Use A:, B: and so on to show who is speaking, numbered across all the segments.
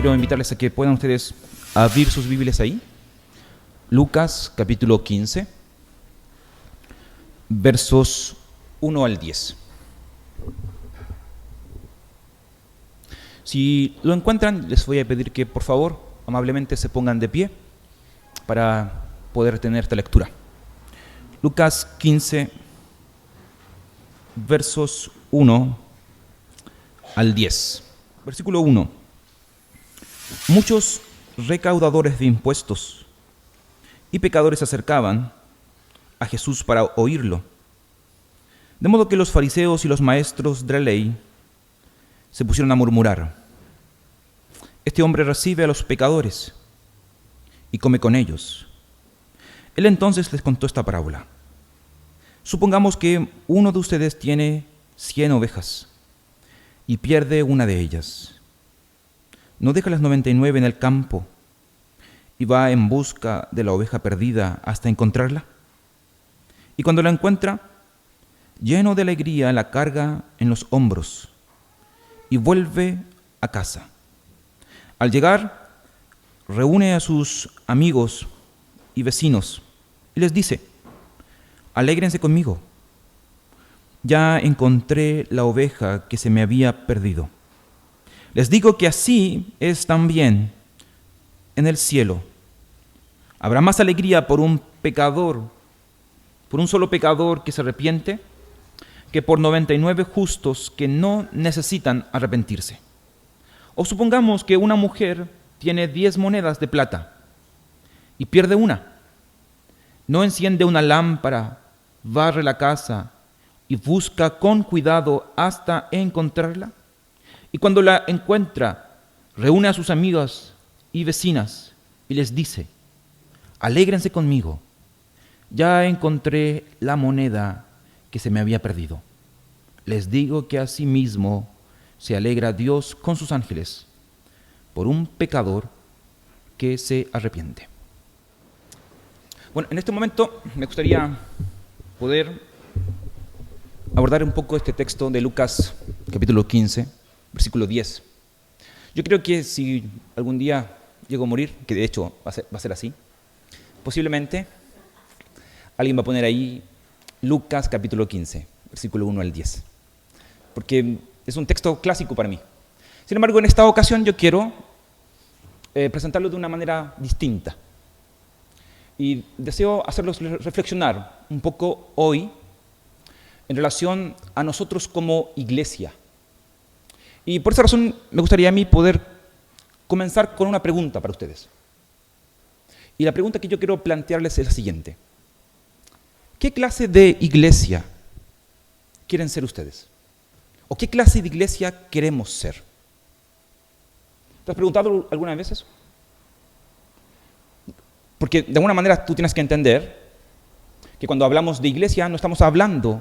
A: quiero invitarles a que puedan ustedes abrir sus Biblias ahí. Lucas capítulo 15, versos 1 al 10. Si lo encuentran, les voy a pedir que por favor amablemente se pongan de pie para poder tener esta lectura. Lucas 15, versos 1 al 10. Versículo 1. Muchos recaudadores de impuestos y pecadores se acercaban a Jesús para oírlo. De modo que los fariseos y los maestros de la ley se pusieron a murmurar: este hombre recibe a los pecadores y come con ellos. Él entonces les contó esta parábola. Supongamos que uno de ustedes tiene 100 ovejas y pierde una de ellas. ¿No deja las 99 en el campo y va en busca de la oveja perdida hasta encontrarla? Y cuando la encuentra, lleno de alegría, la carga en los hombros y vuelve a casa. Al llegar, reúne a sus amigos y vecinos y les dice: alégrense conmigo, ya encontré la oveja que se me había perdido. Les digo que así es también en el cielo. Habrá más alegría por un solo pecador que se arrepiente, que por 99 justos que no necesitan arrepentirse. O supongamos que una mujer tiene 10 monedas de plata y pierde una. ¿No enciende una lámpara, barre la casa y busca con cuidado hasta encontrarla? Y cuando la encuentra, reúne a sus amigas y vecinas y les dice: alégrense conmigo, ya encontré la moneda que se me había perdido. Les digo que asimismo se alegra Dios con sus ángeles por un pecador que se arrepiente. Bueno, en este momento me gustaría poder abordar un poco este texto de Lucas capítulo 15, versículo 10. Yo creo que si algún día llego a morir, que de hecho va a ser así, posiblemente alguien va a poner ahí Lucas capítulo 15, versículo 1 al 10, porque es un texto clásico para mí. Sin embargo, en esta ocasión yo quiero presentarlo de una manera distinta y deseo hacerlos reflexionar un poco hoy en relación a nosotros como iglesia. Y por esa razón me gustaría a mí poder comenzar con una pregunta para ustedes. Y la pregunta que yo quiero plantearles es la siguiente: ¿qué clase de iglesia quieren ser ustedes? ¿O qué clase de iglesia queremos ser? ¿Te has preguntado alguna vez eso? Porque de alguna manera tú tienes que entender que cuando hablamos de iglesia no estamos hablando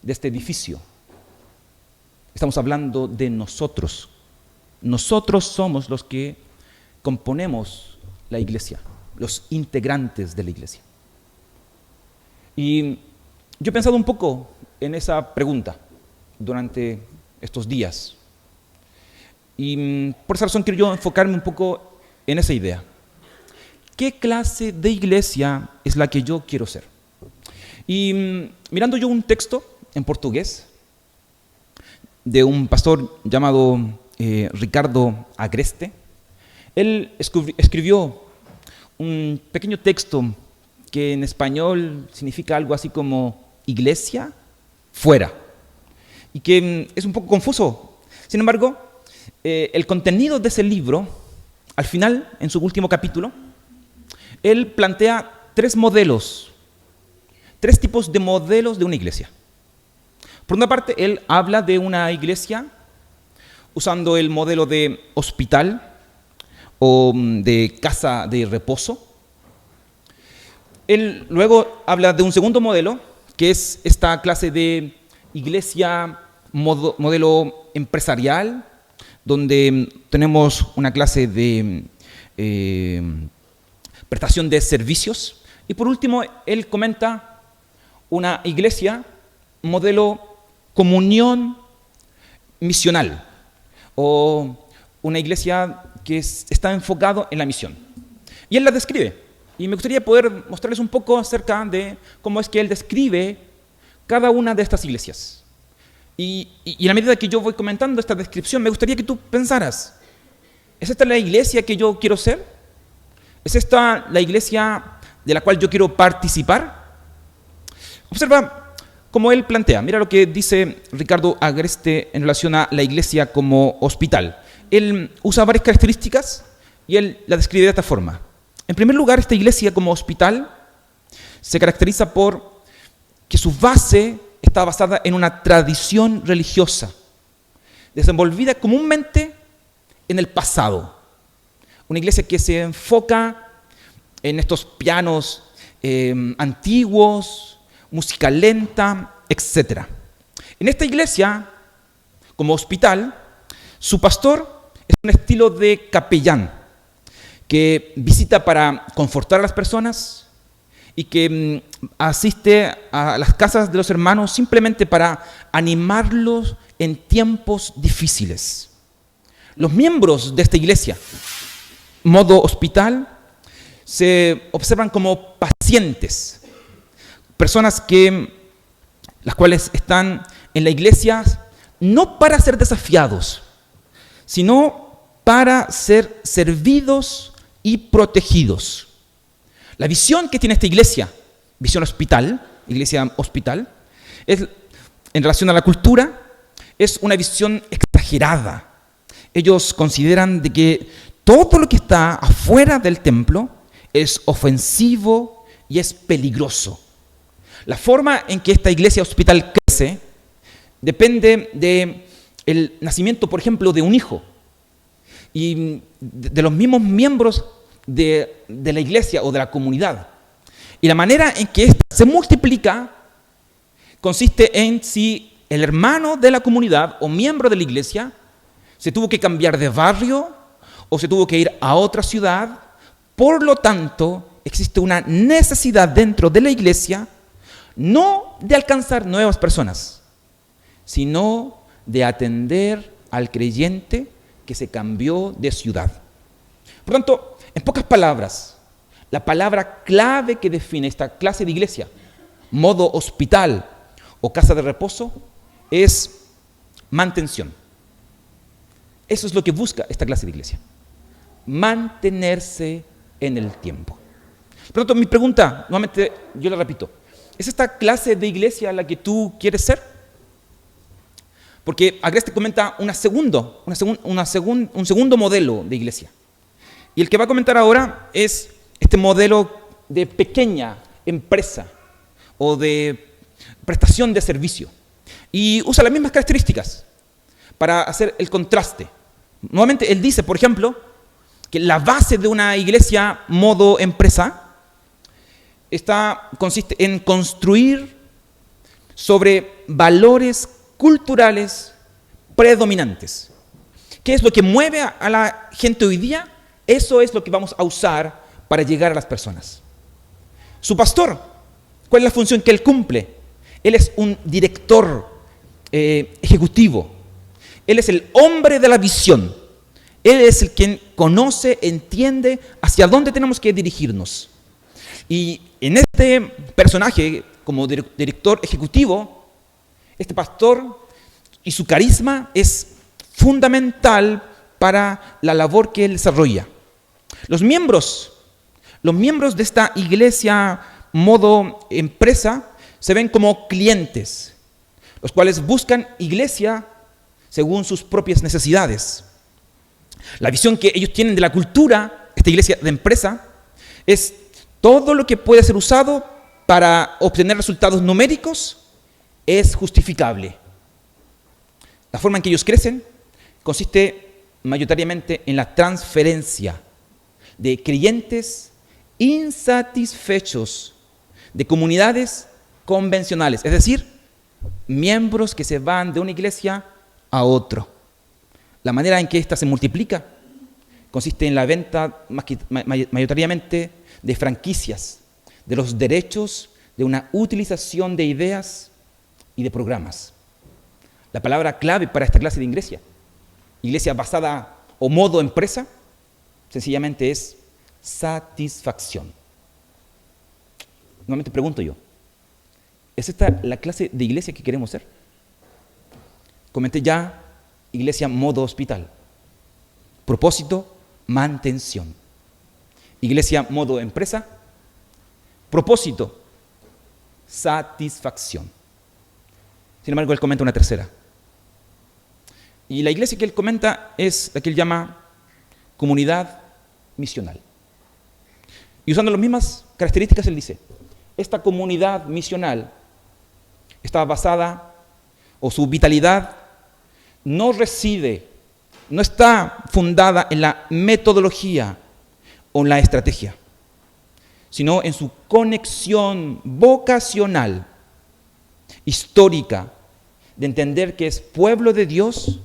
A: de este edificio. Estamos hablando de nosotros. Nosotros somos los que componemos la iglesia, los integrantes de la iglesia. Y yo he pensado un poco en esa pregunta durante estos días. Y por esa razón quiero yo enfocarme un poco en esa idea. ¿Qué clase de iglesia es la que yo quiero ser? Y mirando yo un texto en portugués de un pastor llamado Ricardo Agreste, él escribió un pequeño texto que en español significa algo así como iglesia fuera, y que es un poco confuso. Sin embargo, el contenido de ese libro, al final, en su último capítulo, él plantea 3 tipos de modelos de una iglesia. Por una parte, él habla de una iglesia usando el modelo de hospital o de casa de reposo. Él luego habla de un segundo modelo, que es esta clase de iglesia modelo empresarial, donde tenemos una clase de prestación de servicios. Y por último, él comenta una iglesia modelo comunión misional o una iglesia que está enfocado en la misión. Y él la describe. Y me gustaría poder mostrarles un poco acerca de cómo es que él describe cada una de estas iglesias. Y a la medida que yo voy comentando esta descripción, me gustaría que tú pensaras, ¿es esta la iglesia que yo quiero ser? ¿Es esta la iglesia de la cual yo quiero participar? Observa cómo él plantea. Mira lo que dice Ricardo Agreste en relación a la iglesia como hospital. Él usa varias características y él la describe de esta forma. En primer lugar, esta iglesia como hospital se caracteriza por que su base está basada en una tradición religiosa, desenvolvida comúnmente en el pasado. Una iglesia que se enfoca en estos pianos antiguos, música lenta, etc. En esta iglesia, como hospital, su pastor es un estilo de capellán que visita para confortar a las personas y que asiste a las casas de los hermanos simplemente para animarlos en tiempos difíciles. Los miembros de esta iglesia, modo hospital, se observan como pacientes, personas las cuales están en la iglesia no para ser desafiados, sino para ser servidos y protegidos. La visión que tiene esta iglesia, visión hospital, iglesia hospital, es, en relación a la cultura, es una visión exagerada. Ellos consideran de que todo lo que está afuera del templo es ofensivo y es peligroso. La forma en que esta iglesia hospital crece depende del nacimiento, por ejemplo, de un hijo y de los mismos miembros de la iglesia o de la comunidad. Y la manera en que ésta se multiplica consiste en si el hermano de la comunidad o miembro de la iglesia se tuvo que cambiar de barrio o se tuvo que ir a otra ciudad. Por lo tanto, existe una necesidad dentro de la iglesia no de alcanzar nuevas personas, sino de atender al creyente que se cambió de ciudad. Por tanto, en pocas palabras, la palabra clave que define esta clase de iglesia, modo hospital o casa de reposo, es mantención. Eso es lo que busca esta clase de iglesia, mantenerse en el tiempo. Por lo tanto, mi pregunta, nuevamente yo la repito, ¿es esta clase de iglesia la que tú quieres ser? Porque Agreste comenta un segundo modelo de iglesia. Y el que va a comentar ahora es este modelo de pequeña empresa o de prestación de servicio. Y usa las mismas características para hacer el contraste. Nuevamente, él dice, por ejemplo, que la base de una iglesia modo empresa consiste en construir sobre valores culturales predominantes. ¿Qué es lo que mueve a la gente hoy día? Eso es lo que vamos a usar para llegar a las personas. Su pastor, ¿cuál es la función que él cumple? Él es un director ejecutivo. Él es el hombre de la visión. Él es el quien conoce, entiende hacia dónde tenemos que dirigirnos. Y en este personaje, como director ejecutivo, este pastor y su carisma es fundamental para la labor que él desarrolla. Los miembros de esta iglesia modo empresa se ven como clientes, los cuales buscan iglesia según sus propias necesidades. La visión que ellos tienen de la cultura, esta iglesia de empresa, es todo lo que puede ser usado para obtener resultados numéricos es justificable. La forma en que ellos crecen consiste mayoritariamente en la transferencia de creyentes insatisfechos de comunidades convencionales, es decir, miembros que se van de una iglesia a otro. La manera en que ésta se multiplica consiste en la venta mayoritariamente de franquicias, de los derechos de una utilización de ideas y de programas. La palabra clave para esta clase de iglesia basada
B: o modo empresa, sencillamente es satisfacción. Nuevamente pregunto yo, ¿es esta la clase de iglesia que queremos ser? Comenté ya, iglesia modo hospital. Propósito, mantención. Iglesia modo empresa. Propósito, satisfacción. Sin embargo, él comenta una tercera. Y la iglesia que él comenta es la que él llama comunidad misional. Y usando las mismas características, él dice, esta comunidad misional está basada, o su vitalidad no reside, no está fundada en la metodología o en la estrategia, sino en su conexión vocacional, histórica, de entender que es pueblo de Dios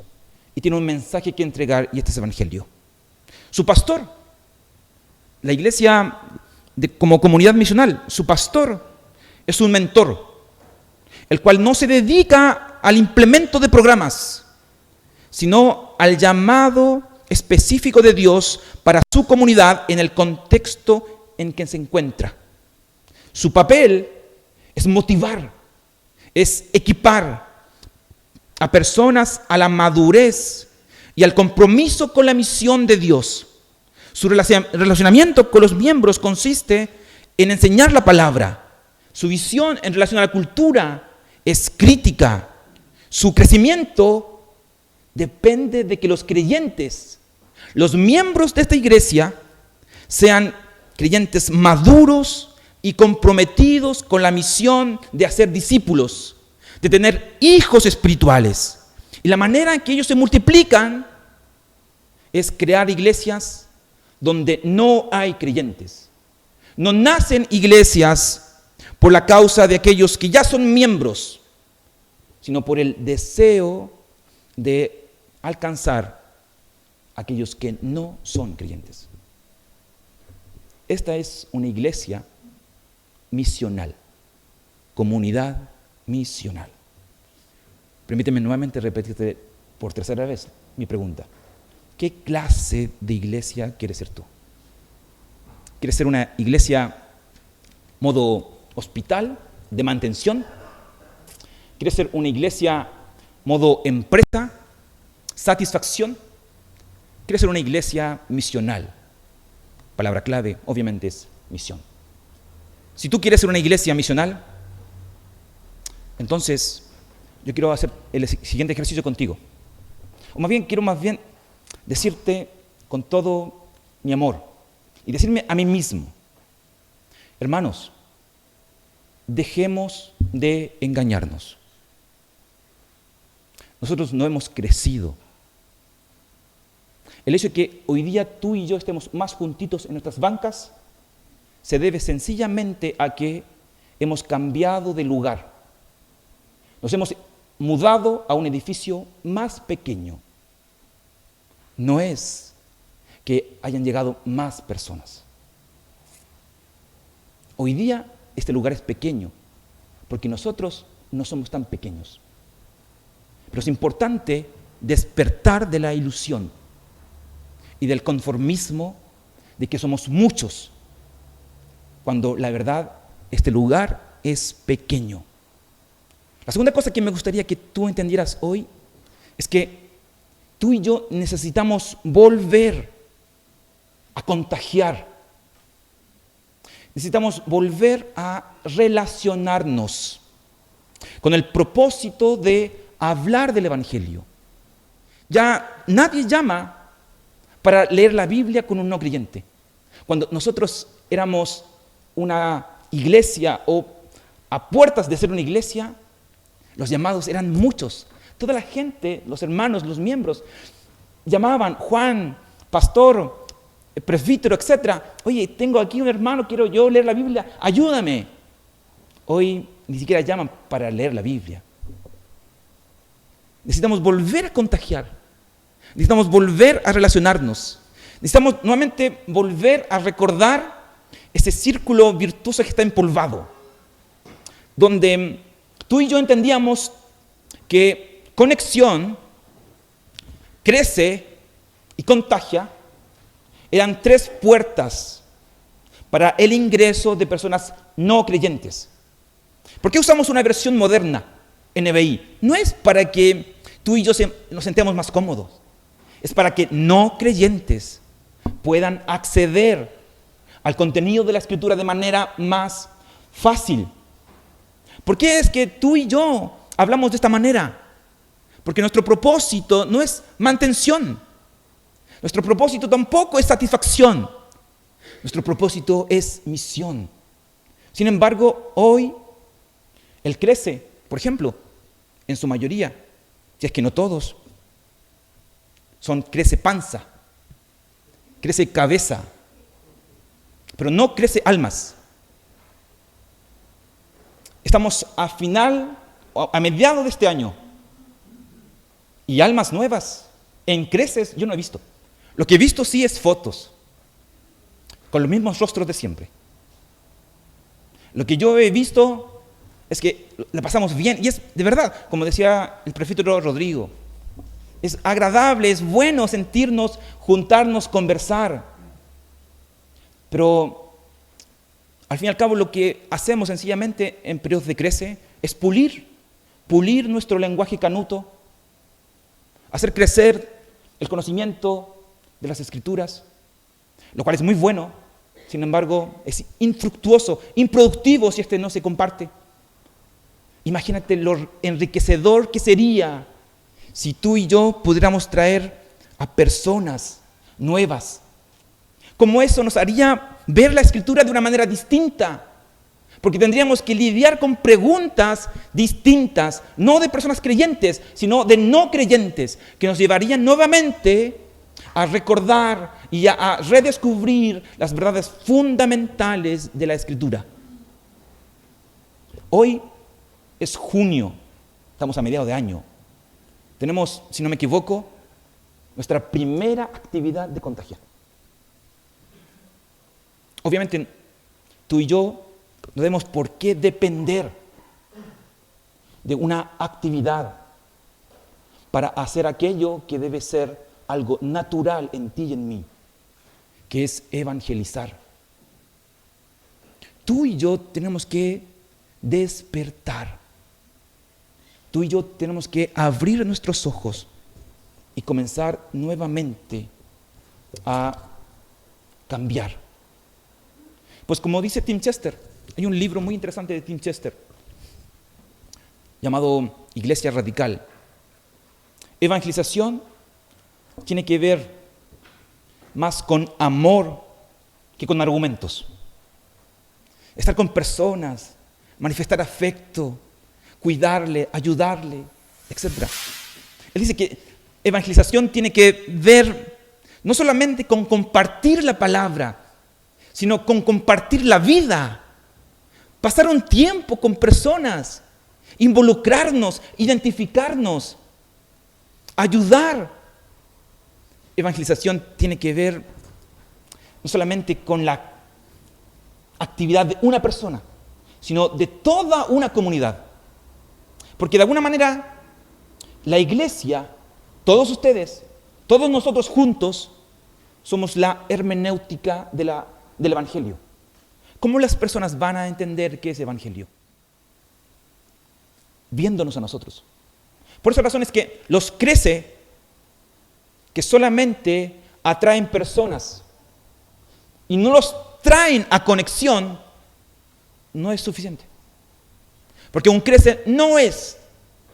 B: y tiene un mensaje que entregar, y este es el Evangelio. Su pastor, la iglesia como comunidad misional, su pastor es un mentor, el cual no se dedica al implemento de programas, sino al llamado específico de Dios para su comunidad en el contexto en que se encuentra. Su papel es motivar, es equipar a personas a la madurez y al compromiso con la misión de Dios. Su relacionamiento con los miembros consiste en enseñar la palabra. Su visión en relación a la cultura es crítica. Su crecimiento depende de que los creyentes, los miembros de esta iglesia, sean creyentes maduros y comprometidos con la misión de hacer discípulos, de tener hijos espirituales. Y la manera en que ellos se multiplican es crear iglesias donde no hay creyentes. No nacen iglesias por la causa de aquellos que ya son miembros, sino por el deseo de alcanzar a aquellos que no son creyentes. Esta es una iglesia misional, comunidad misional. Permíteme nuevamente repetirte por tercera vez mi pregunta. ¿Qué clase de iglesia quieres ser tú? ¿Quieres ser una iglesia modo hospital, de mantención? ¿Quieres ser una iglesia modo empresa, satisfacción? ¿Quieres ser una iglesia misional? Palabra clave, obviamente, es misión. Si tú quieres ser una iglesia misional, entonces yo quiero hacer el siguiente ejercicio contigo. O quiero decirte con todo mi amor y decirme a mí mismo, hermanos, dejemos de engañarnos. Nosotros no hemos crecido. El hecho de que hoy día tú y yo estemos más juntitos en nuestras bancas se debe sencillamente a que hemos cambiado de lugar. Nos hemos mudado a un edificio más pequeño. No es que hayan llegado más personas. Hoy día este lugar es pequeño porque nosotros no somos tan pequeños. Pero es importante despertar de la ilusión y del conformismo de que somos muchos, cuando la verdad, este lugar es pequeño. La segunda cosa que me gustaría que tú entendieras hoy es que tú y yo necesitamos volver a contagiar. Necesitamos volver a relacionarnos con el propósito de hablar del Evangelio. Ya nadie llama para leer la Biblia con un no creyente. Cuando nosotros éramos una iglesia o a puertas de ser una iglesia, los llamados eran muchos. Toda la gente, los hermanos, los miembros, llamaban Juan, pastor, presbítero, etc. Oye, tengo aquí un hermano, quiero yo leer la Biblia, ayúdame. Hoy ni siquiera llaman para leer la Biblia. Necesitamos volver a contagiar. Necesitamos volver a relacionarnos. Necesitamos nuevamente volver a recordar ese círculo virtuoso que está empolvado, donde tú y yo entendíamos que conexión crece y contagia eran 3 puertas para el ingreso de personas no creyentes. ¿Por qué usamos una versión moderna, NBI? No es para que tú y yo nos sentemos más cómodos. Es para que no creyentes puedan acceder al contenido de la Escritura de manera más fácil. ¿Por qué es que tú y yo hablamos de esta manera? Porque nuestro propósito no es mantención. Nuestro propósito tampoco es satisfacción. Nuestro propósito es misión. Sin embargo, hoy Él crece, por ejemplo, en su mayoría, si es que no todos, crece panza, crece cabeza, pero no crece almas. Estamos a mediados de este año, y almas nuevas en creces yo no he visto. Lo que he visto sí es fotos, con los mismos rostros de siempre. Lo que yo he visto es que la pasamos bien, y es de verdad, como decía el prefecto Rodrigo, es agradable, es bueno sentirnos, juntarnos, conversar. Pero al fin y al cabo lo que hacemos sencillamente en periodos de crece es pulir nuestro lenguaje canuto, hacer crecer el conocimiento de las Escrituras, lo cual es muy bueno. Sin embargo, es infructuoso, improductivo si no se comparte. Imagínate lo enriquecedor que sería si tú y yo pudiéramos traer a personas nuevas. Como eso nos haría ver la Escritura de una manera distinta, porque tendríamos que lidiar con preguntas distintas, no de personas creyentes, sino de no creyentes, que nos llevarían nuevamente a recordar y a redescubrir las verdades fundamentales de la Escritura. Hoy es junio, estamos a mediados de año. Tenemos, si no me equivoco, nuestra primera actividad de contagio. Obviamente, tú y yo no tenemos por qué depender de una actividad para hacer aquello que debe ser algo natural en ti y en mí, que es evangelizar. Tú y yo tenemos que despertar. Tú y yo tenemos que abrir nuestros ojos y comenzar nuevamente a cambiar. Pues como dice Tim Chester, hay un libro muy interesante de Tim Chester llamado Iglesia Radical. Evangelización tiene que ver más con amor que con argumentos. Estar con personas, manifestar afecto, cuidarle, ayudarle, etc. Él dice que evangelización tiene que ver no solamente con compartir la palabra, sino con compartir la vida. Pasar un tiempo con personas, involucrarnos, identificarnos, ayudar. Evangelización tiene que ver no solamente con la actividad de una persona, sino de toda una comunidad. Porque de alguna manera, la iglesia, todos ustedes, todos nosotros juntos, somos la hermenéutica del Evangelio. ¿Cómo las personas van a entender qué es Evangelio? Viéndonos a nosotros. Por esa razón es que los crece que solamente atraen personas y no los traen a conexión, no es suficiente. Porque un crece no es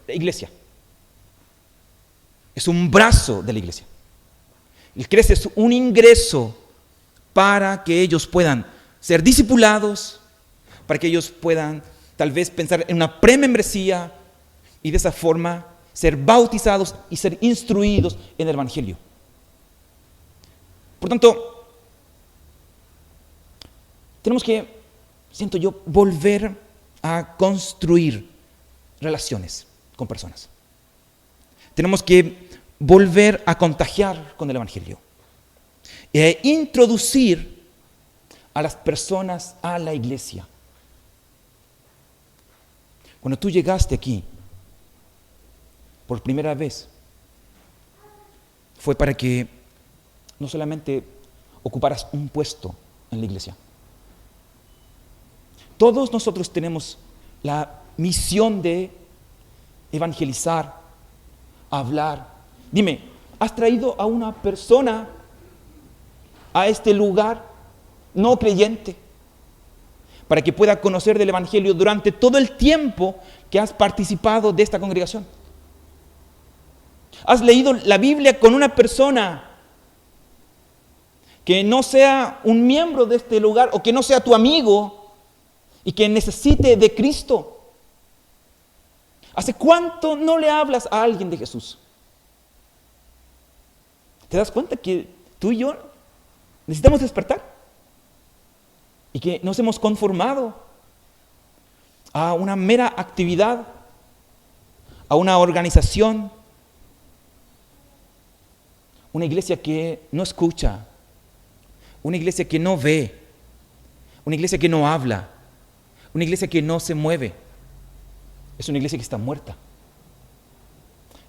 B: la iglesia, es un brazo de la iglesia. El crece es un ingreso para que ellos puedan ser discipulados, para que ellos puedan tal vez pensar en una premembresía y de esa forma ser bautizados y ser instruidos en el Evangelio. Por tanto, tenemos que, siento yo, volver a construir relaciones con personas. Tenemos que volver a contagiar con el Evangelio e introducir a las personas a la iglesia. Cuando tú llegaste aquí por primera vez, fue para que no solamente ocuparas un puesto en la iglesia. Todos nosotros tenemos la misión de evangelizar, hablar. Dime, ¿has traído a una persona a este lugar no creyente para que pueda conocer del Evangelio durante todo el tiempo que has participado de esta congregación? ¿Has leído la Biblia con una persona que no sea un miembro de este lugar o que no sea tu amigo y que necesite de Cristo? ¿Hace cuánto no le hablas a alguien de Jesús? ¿Te das cuenta que tú y yo necesitamos despertar? Y que nos hemos conformado a una mera actividad, a una organización, una iglesia que no escucha, una iglesia que no ve, una iglesia que no habla, una iglesia que no se mueve. Es una iglesia que está muerta.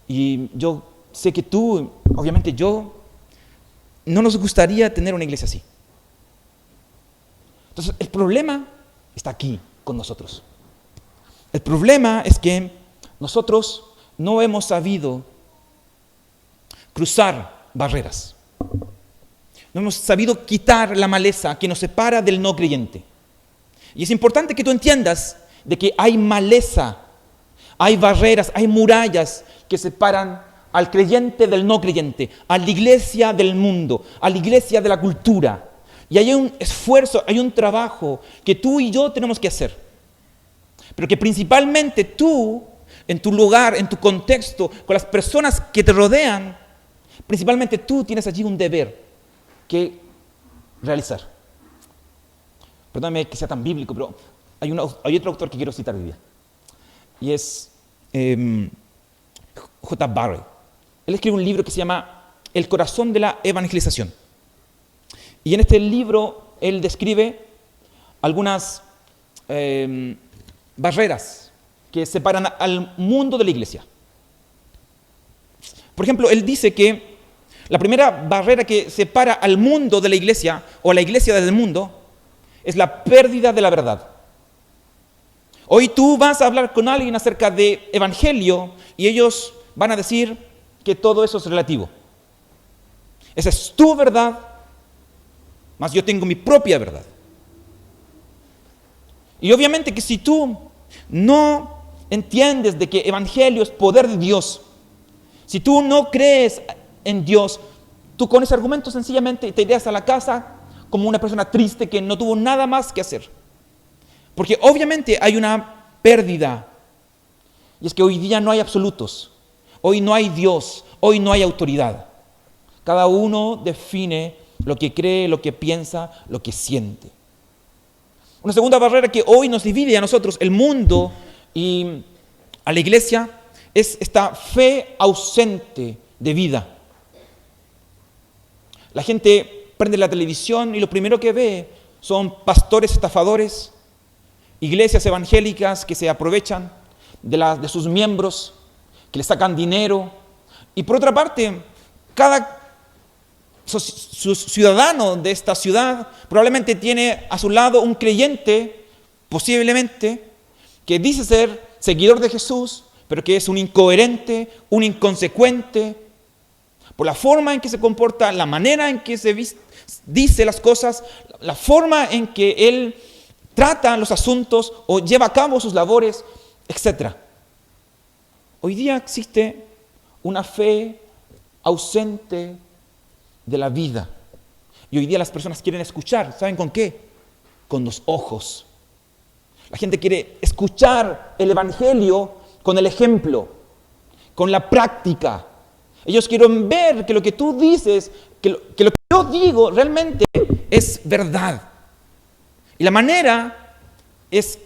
B: Y yo sé que tú, obviamente yo, no nos gustaría tener una iglesia así. Entonces, el problema está aquí con nosotros. El problema es que nosotros no hemos sabido cruzar barreras. No hemos sabido quitar la maleza que nos separa del no creyente. Y es importante que tú entiendas de que hay maleza, hay barreras, hay murallas que separan al creyente del no creyente, a la iglesia del mundo, a la iglesia de la cultura. Y hay un esfuerzo, hay un trabajo que tú y yo tenemos que hacer. Pero que principalmente tú, en tu lugar, en tu contexto, con las personas que te rodean, principalmente tú tienes allí un deber que realizar. Perdóname que sea tan bíblico, pero hay otro autor que quiero citar hoy día. Y es J. Barry. Él escribe un libro que se llama El corazón de la evangelización. Y en este libro él describe algunas barreras que separan al mundo de la iglesia. Por ejemplo, él dice que la primera barrera que separa al mundo de la iglesia o a la iglesia del mundo es la pérdida de la verdad. Hoy tú vas a hablar con alguien acerca de evangelio y ellos van a decir que todo eso es relativo. Esa es tu verdad, mas yo tengo mi propia verdad. Y obviamente que si tú no entiendes de que evangelio es poder de Dios, si tú no crees en Dios, tú con ese argumento sencillamente te irías a la casa como una persona triste que no tuvo nada más que hacer. Porque obviamente hay una pérdida. Y es que hoy día no hay absolutos. Hoy no hay Dios. Hoy no hay autoridad. Cada uno define lo que cree, lo que piensa, lo que siente. Una segunda barrera que hoy nos divide a nosotros, el mundo y a la iglesia, es esta fe ausente de vida. La gente prende la televisión y lo primero que ve son pastores estafadores, iglesias evangélicas que se aprovechan de sus miembros, que le sacan dinero. Y por otra parte, cada ciudadano de esta ciudad probablemente tiene a su lado un creyente, posiblemente, que dice ser seguidor de Jesús, pero que es un incoherente, un inconsecuente, por la forma en que se comporta, la manera en que se dice las cosas, la forma en que él trata los asuntos o lleva a cabo sus labores, etc. Hoy día existe una fe ausente de la vida. Y hoy día las personas quieren escuchar, ¿saben con qué? Con los ojos. La gente quiere escuchar el evangelio con el ejemplo, con la práctica. Ellos quieren ver que lo que tú dices, que lo que yo digo realmente es verdad. Y la manera es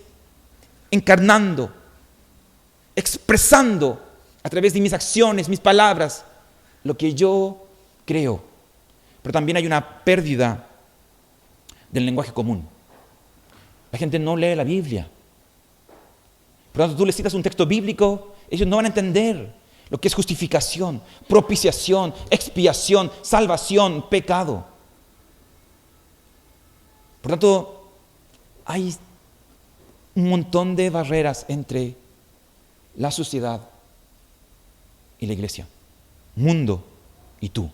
B: encarnando, expresando a través de mis acciones, mis palabras, lo que yo creo. Pero también hay una pérdida del lenguaje común. La gente no lee la Biblia. Por lo tanto, tú les citas un texto bíblico, ellos no van a entender lo que es justificación, propiciación, expiación, salvación, pecado. Por tanto, hay un montón de barreras entre la sociedad y la iglesia, mundo y tú.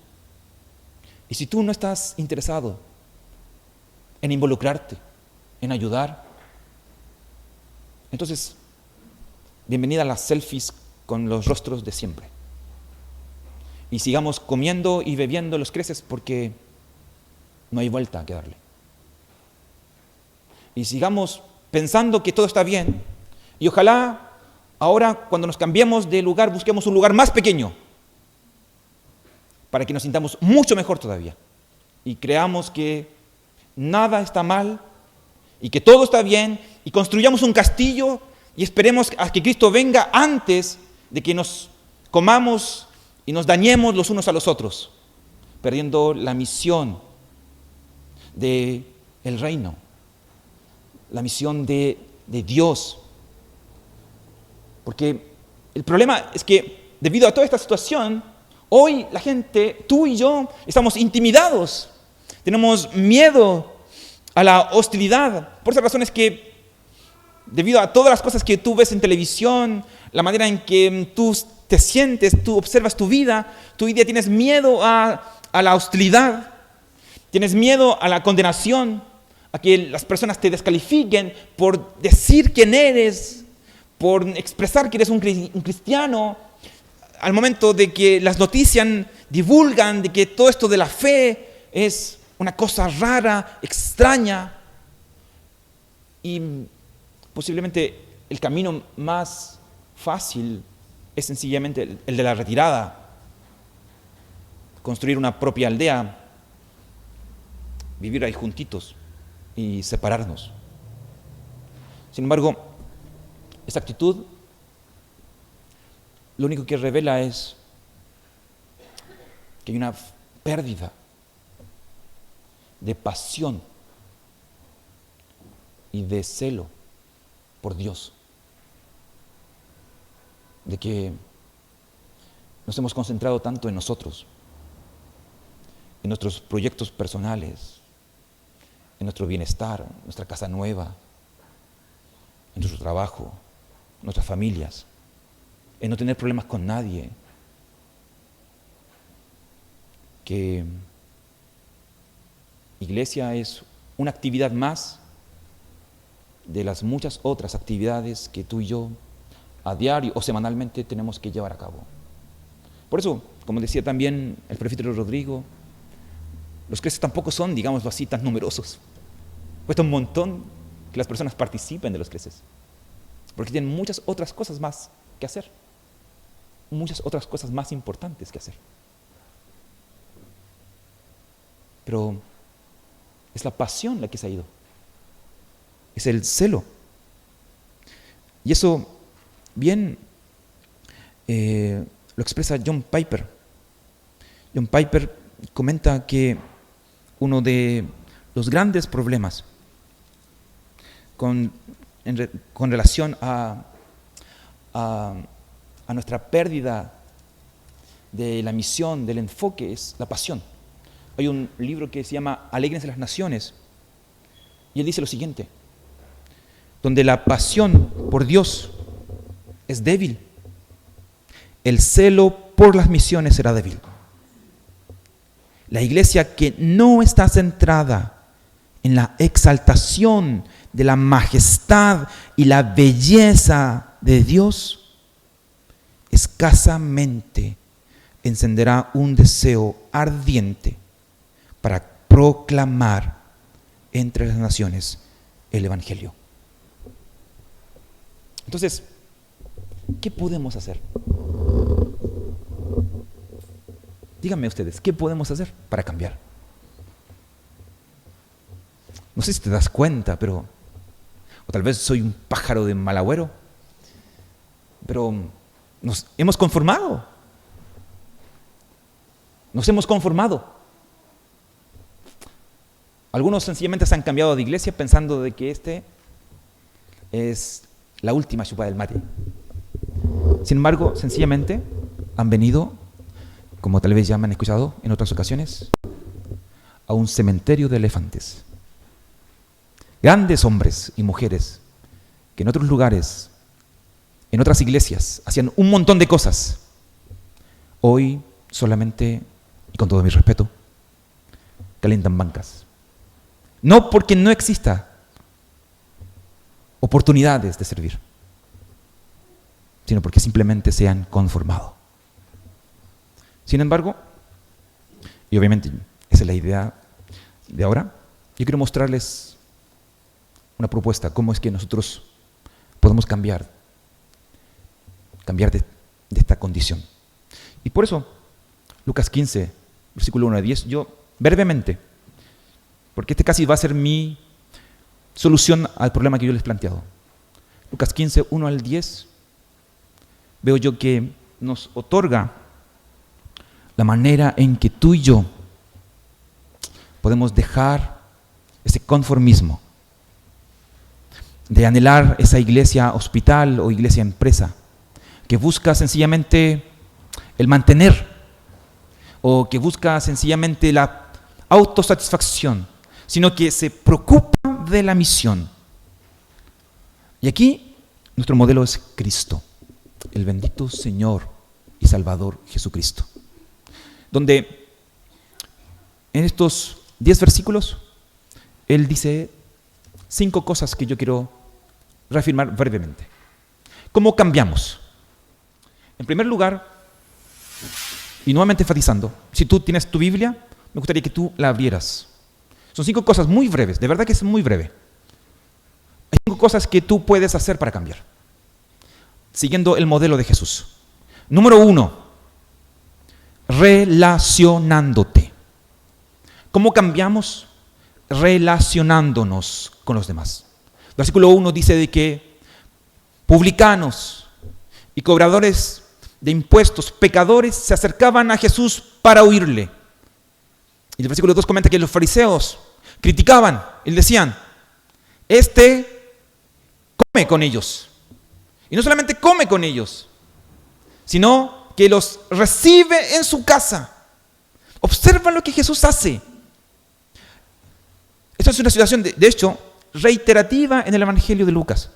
B: Y si tú no estás interesado en involucrarte, en ayudar, entonces, bienvenida a las selfies con los rostros de siempre. Y sigamos comiendo y bebiendo los creces porque no hay vuelta que darle. Y sigamos pensando que todo está bien. Y ojalá ahora cuando nos cambiemos de lugar busquemos un lugar más pequeño para que nos sintamos mucho mejor todavía. Y creamos que nada está mal y que todo está bien y construyamos un castillo y esperemos a que Cristo venga antes de que nos comamos y nos dañemos los unos a los otros, perdiendo la misión del reino, la misión de Dios. Porque el problema es que debido a toda esta situación, hoy la gente, tú y yo, estamos intimidados, tenemos miedo a la hostilidad. Por esa razón es que debido a todas las cosas que tú ves en televisión, la manera en que tú te sientes, tú observas tu vida, tú hoy día tienes miedo a la hostilidad, tienes miedo a la condenación, a que las personas te descalifiquen por decir quién eres, por expresar que eres un cristiano, al momento de que las noticias divulgan de que todo esto de la fe es una cosa rara, extraña, y posiblemente el camino más fácil es sencillamente el de la retirada, construir una propia aldea, vivir ahí juntitos y separarnos. Sin embargo, esa actitud lo único que revela es que hay una pérdida de pasión y de celo por Dios, de que nos hemos concentrado tanto en nosotros, en nuestros proyectos personales, en nuestro bienestar, en nuestra casa nueva, en nuestro trabajo, en nuestras familias, en no tener problemas con nadie, que iglesia es una actividad más de las muchas otras actividades que tú y yo a diario o semanalmente tenemos que llevar a cabo. Por eso, como decía también el presbítero Rodrigo, los creces tampoco son, digámoslo así, tan numerosos. Cuesta un montón que las personas participen de los creces, porque tienen muchas otras cosas más que hacer, muchas otras cosas más importantes que hacer. Pero es la pasión la que se ha ido, es el celo. Y eso bien lo expresa John Piper. John Piper comenta que uno de los grandes problemas con relación a nuestra pérdida de la misión, del enfoque, es la pasión. Hay un libro que se llama Alégrense las Naciones, y él dice lo siguiente: donde la pasión por Dios es débil, el celo por las misiones será débil. La iglesia que no está centrada en la exaltación de la majestad y la belleza de Dios, escasamente encenderá un deseo ardiente para proclamar entre las naciones el Evangelio. Entonces, ¿qué podemos hacer? Díganme ustedes, ¿qué podemos hacer para cambiar? No sé si te das cuenta, pero o tal vez soy un pájaro de mal agüero, pero nos hemos conformado. Nos hemos conformado. Algunos sencillamente se han cambiado de iglesia pensando de que este es la última chupada del mate. Sin embargo, sencillamente han venido, como tal vez ya me han escuchado en otras ocasiones, a un cementerio de elefantes. Grandes hombres y mujeres que en otros lugares, en otras iglesias, hacían un montón de cosas. Hoy solamente, y con todo mi respeto, calientan bancas. No porque no exista oportunidades de servir, sino porque simplemente se han conformado. Sin embargo, y obviamente esa es la idea de ahora, yo quiero mostrarles una propuesta, cómo es que nosotros podemos cambiar de esta condición. Y por eso, Lucas 15, versículo 1 a 10, yo brevemente, porque este casi va a ser mi solución al problema que yo les he planteado. Lucas 15, 1 al 10, veo yo que nos otorga la manera en que tú y yo podemos dejar ese conformismo de anhelar esa iglesia hospital o iglesia empresa que busca sencillamente el mantener o que busca sencillamente la autosatisfacción, sino que se preocupa de la misión. Y aquí nuestro modelo es Cristo, el bendito Señor y Salvador Jesucristo, donde en estos 10 versículos Él dice 5 cosas que yo quiero reafirmar brevemente. ¿Cómo cambiamos? En primer lugar, y nuevamente enfatizando, si tú tienes tu Biblia, me gustaría que tú la abrieras. Son 5 cosas muy breves, de verdad que es muy breve. Hay 5 cosas que tú puedes hacer para cambiar, siguiendo el modelo de Jesús. Número 1, relacionándote. ¿Cómo cambiamos? Relacionándonos con los demás. Versículo 1 dice de que publicanos y cobradores de impuestos, pecadores, se acercaban a Jesús para oírle. Y el versículo 2 comenta que los fariseos criticaban y decían, este come con ellos. Y no solamente come con ellos, sino que los recibe en su casa. Observa lo que Jesús hace. Esta es una situación, de hecho, reiterativa en el Evangelio de Lucas.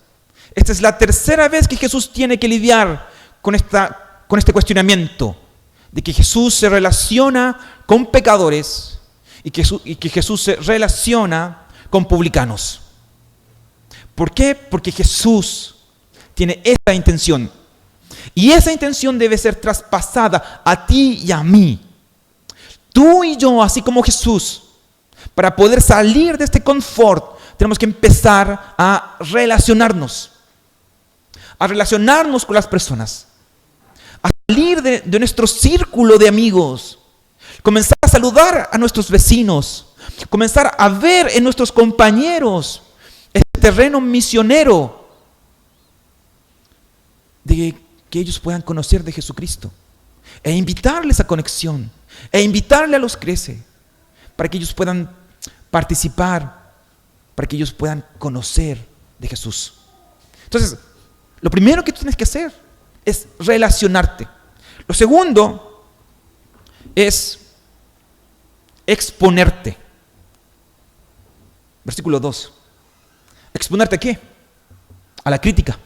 B: Esta es la tercera vez que Jesús tiene que lidiar con este cuestionamiento de que Jesús se relaciona con pecadores y que Jesús se relaciona con publicanos. ¿Por qué? Porque Jesús tiene esa intención. Y esa intención debe ser traspasada a ti y a mí. Tú y yo, así como Jesús, para poder salir de este confort, tenemos que empezar a relacionarnos con las personas, a salir de nuestro círculo de amigos, comenzar a saludar a nuestros vecinos, comenzar a ver en nuestros compañeros este terreno misionero de que ellos puedan conocer de Jesucristo e invitarles a conexión e invitarle a los crece para que ellos puedan participar, para que ellos puedan conocer de Jesús. Entonces, lo primero que tú tienes que hacer es relacionarte. Lo segundo es exponerte. Versículo 2. ¿Exponerte a qué? A la crítica.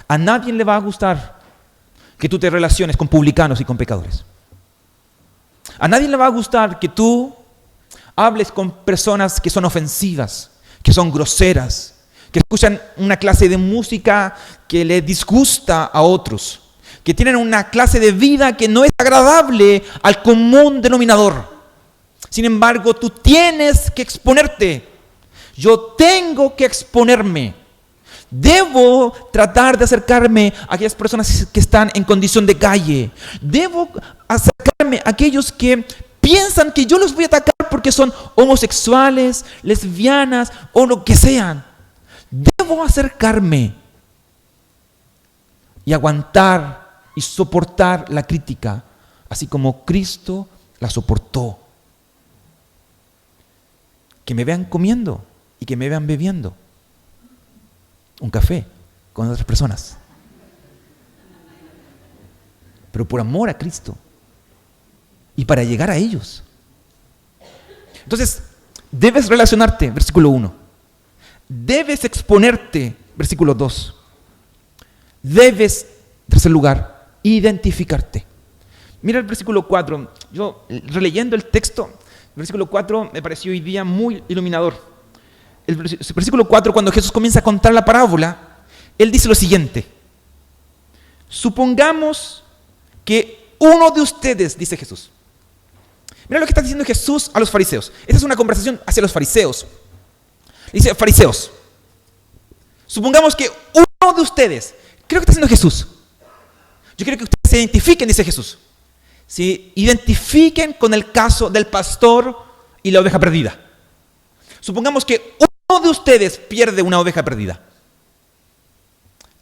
B: A nadie le va a gustar que tú te relaciones con publicanos y con pecadores. A nadie le va a gustar que tú hables con personas que son ofensivas, que son groseras, que escuchan una clase de música que le disgusta a otros, que tienen una clase de vida que no es agradable al común denominador. Sin embargo, tú tienes que exponerte. Yo tengo que exponerme. Debo tratar de acercarme a aquellas personas que están en condición de calle. Debo acercarme a aquellos que piensan que yo los voy a atacar porque son homosexuales, lesbianas o lo que sean. Debo acercarme y aguantar y soportar la crítica, así como Cristo la soportó. Que me vean comiendo y que me vean bebiendo un café con otras personas. pero por amor a Cristo y para llegar a ellos. Entonces, debes relacionarte, versículo 1. Debes exponerte, versículo 2. Debes, en tercer lugar, identificarte. Mira el versículo 4. Yo, releyendo el texto, el versículo 4 me pareció hoy día muy iluminador. El versículo 4, cuando Jesús comienza a contar la parábola, Él dice lo siguiente. Supongamos que uno de ustedes, dice Jesús. Mira lo que está diciendo Jesús a los fariseos. Esta es una conversación hacia los fariseos. Dice, fariseos, supongamos que uno de ustedes, creo que está diciendo Jesús. Yo quiero que ustedes se identifiquen, dice Jesús. Se identifiquen con el caso del pastor y la oveja perdida. Supongamos que uno de ustedes pierde una oveja perdida.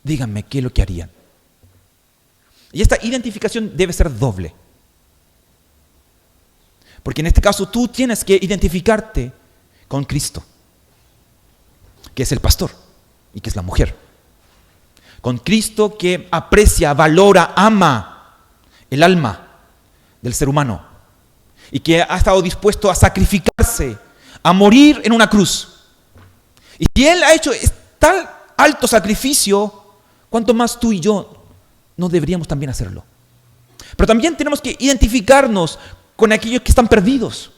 B: Díganme, ¿qué es lo que harían? Y esta identificación debe ser doble. Porque en este caso tú tienes que identificarte con Cristo, que es el pastor y que es la mujer. Con Cristo que aprecia, valora, ama el alma del ser humano y que ha estado dispuesto a sacrificarse, a morir en una cruz. Y si Él ha hecho tal alto sacrificio, ¿cuánto más tú y yo no deberíamos también hacerlo? Pero también tenemos que identificarnos con aquellos que están perdidos,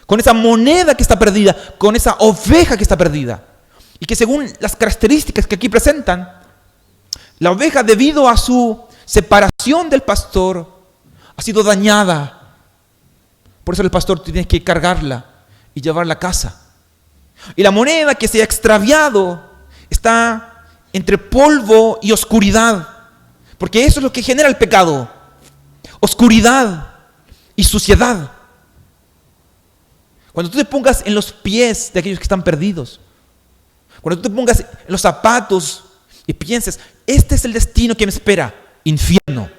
B: con esa moneda que está perdida, con esa oveja que está perdida. Y que según las características que aquí presentan, la oveja, debido a su separación del pastor, ha sido dañada. Por eso el pastor tiene que cargarla y llevarla a casa. Y la moneda que se ha extraviado está entre polvo y oscuridad, porque eso es lo que genera el pecado: oscuridad y suciedad. Cuando tú te pongas en los pies de aquellos que están perdidos, cuando tú te pongas en los zapatos y pienses, este es el destino que me espera, infierno,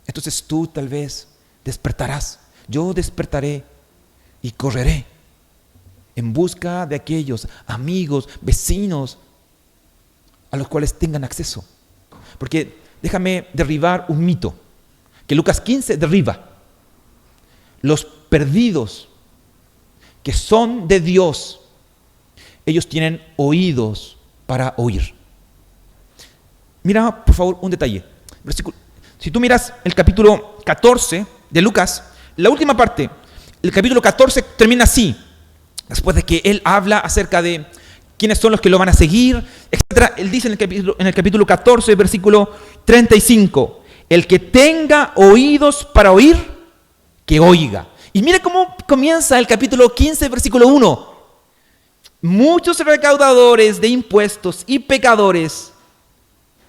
B: entonces tú tal vez despertarás. Yo despertaré y correré en busca de aquellos amigos, vecinos a los cuales tengan acceso. Porque déjame derribar un mito que Lucas 15 derriba. Los perdidos que son de Dios, ellos tienen oídos para oír. Mira, por favor, un detalle. Si tú miras el capítulo 14 de Lucas, la última parte, el capítulo 14 termina así. Después de que él habla acerca de quiénes son los que lo van a seguir, etc. Él dice en el capítulo 14, versículo 35, el que tenga oídos para oír, que oiga. Y mira cómo comienza el capítulo 15, versículo 1. Muchos recaudadores de impuestos y pecadores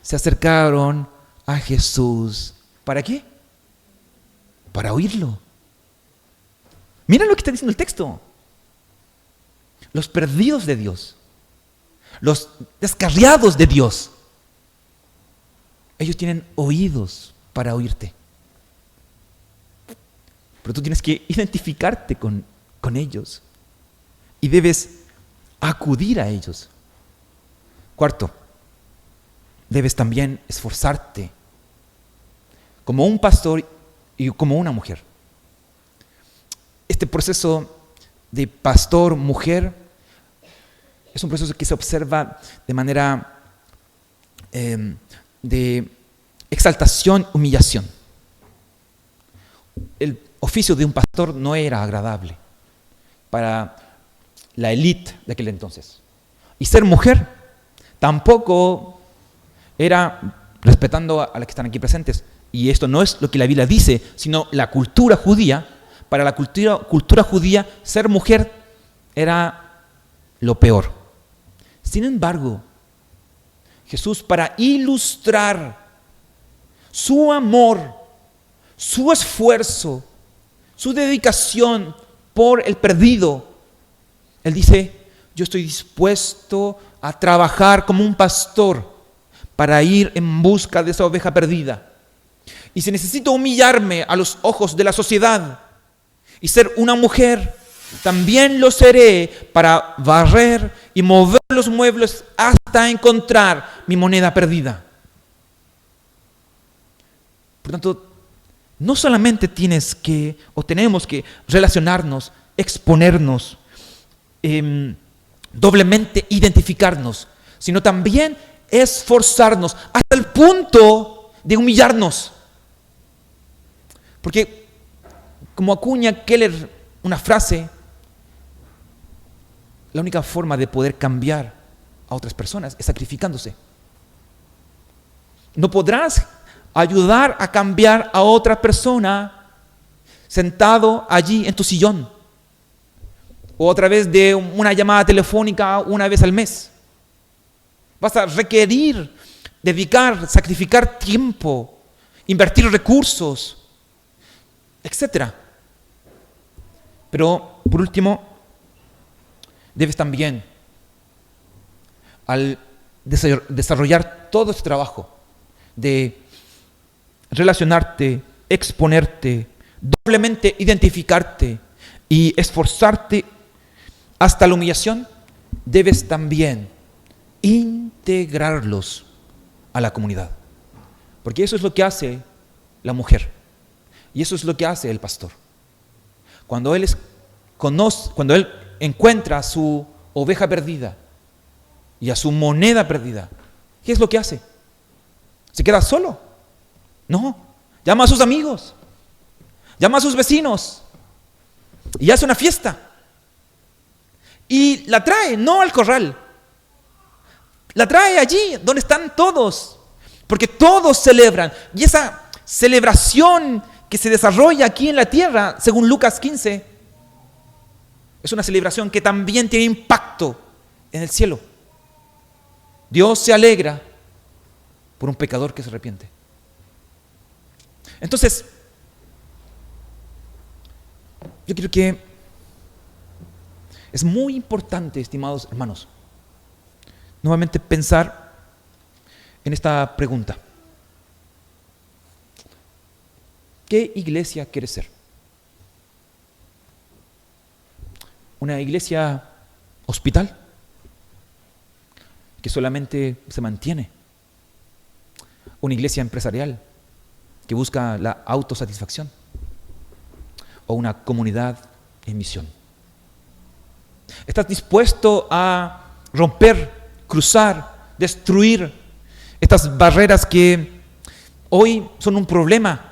B: se acercaron a Jesús. ¿Para qué? Para oírlo. Mira lo que está diciendo el texto. Los perdidos de Dios, los descarriados de Dios, ellos tienen oídos para oírte. Pero tú tienes que identificarte con ellos y debes acudir a ellos. Cuarto, debes también esforzarte como un pastor y como una mujer. Este proceso de pastor-mujer es un proceso que se observa de manera de exaltación, humillación. El oficio de un pastor no era agradable para la élite de aquel entonces. Y ser mujer tampoco era, respetando a las que están aquí presentes, y esto no es lo que la Biblia dice, sino la cultura judía. Para la cultura judía, ser mujer era lo peor. Sin embargo, Jesús, para ilustrar su amor, su esfuerzo, su dedicación por el perdido, Él dice, yo estoy dispuesto a trabajar como un pastor para ir en busca de esa oveja perdida. Y si necesito humillarme a los ojos de la sociedad y ser una mujer, también lo seré para barrer y mover los muebles hasta encontrar mi moneda perdida.
A: Por tanto, no solamente tienes que o tenemos que relacionarnos, exponernos, doblemente identificarnos, sino también esforzarnos hasta el punto de humillarnos. Porque, como acuña Keller una frase, la única forma de poder cambiar a otras personas es sacrificándose. No podrás ayudar a cambiar a otra persona sentado allí en tu sillón o a través de una llamada telefónica una vez al mes. Vas a requerir dedicar, sacrificar tiempo, invertir recursos, etc. Pero, por último, debes también, al desarrollar todo este trabajo de relacionarte, exponerte, doblemente identificarte y esforzarte hasta la humillación, debes también integrarlos a la comunidad. Porque eso es lo que hace la mujer y eso es lo que hace el pastor. Cuando él encuentra a su oveja perdida y a su moneda perdida, ¿qué es lo que hace? ¿Se queda solo? No, llama a sus amigos, llama a sus vecinos y hace una fiesta. Y la trae, no al corral, la trae allí donde están todos, porque todos celebran. Y esa celebración que se desarrolla aquí en la tierra, según Lucas 15, es una celebración que también tiene impacto en el cielo. Dios se alegra por un pecador que se arrepiente. Entonces, yo creo que es muy importante, estimados hermanos, nuevamente pensar en esta pregunta. ¿Qué iglesia quieres ser? ¿Una iglesia hospital que solamente se mantiene? ¿Una iglesia empresarial que busca la autosatisfacción? ¿O una comunidad en misión? ¿Estás dispuesto a romper, cruzar, destruir estas barreras que hoy son un problema?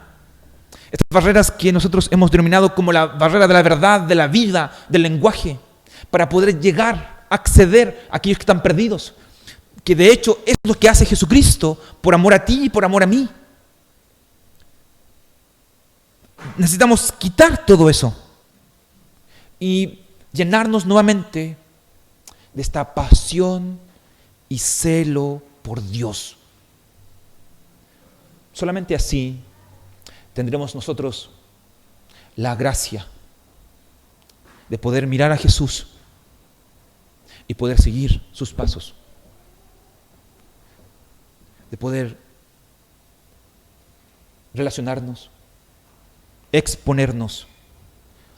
A: Estas barreras que nosotros hemos denominado como la barrera de la verdad, de la vida, del lenguaje, para poder llegar, acceder a aquellos que están perdidos. Que de hecho es lo que hace Jesucristo por amor a ti y por amor a mí. Necesitamos quitar todo eso y llenarnos nuevamente de esta pasión y celo por Dios. Solamente así tendremos nosotros la gracia de poder mirar a Jesús y poder seguir sus pasos, de poder relacionarnos, exponernos,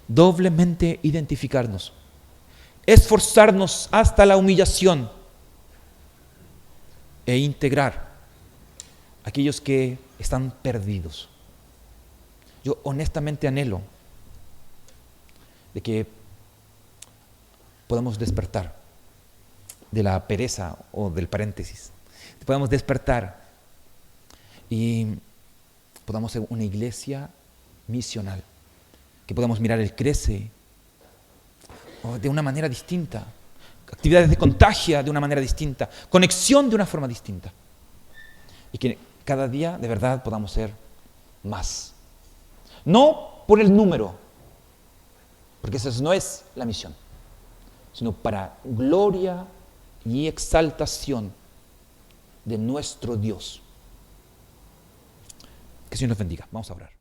A: doblemente identificarnos, esforzarnos hasta la humillación e integrar a aquellos que están perdidos. Yo honestamente anhelo de que podamos despertar de la pereza o del paréntesis, podamos despertar y podamos ser una iglesia misional, que podamos mirar el crece de una manera distinta, actividades de contagia de una manera distinta, conexión de una forma distinta, y que cada día de verdad podamos ser más. No por el número, porque esa no es la misión, sino para gloria y exaltación de nuestro Dios. Que el Señor nos bendiga. Vamos a orar.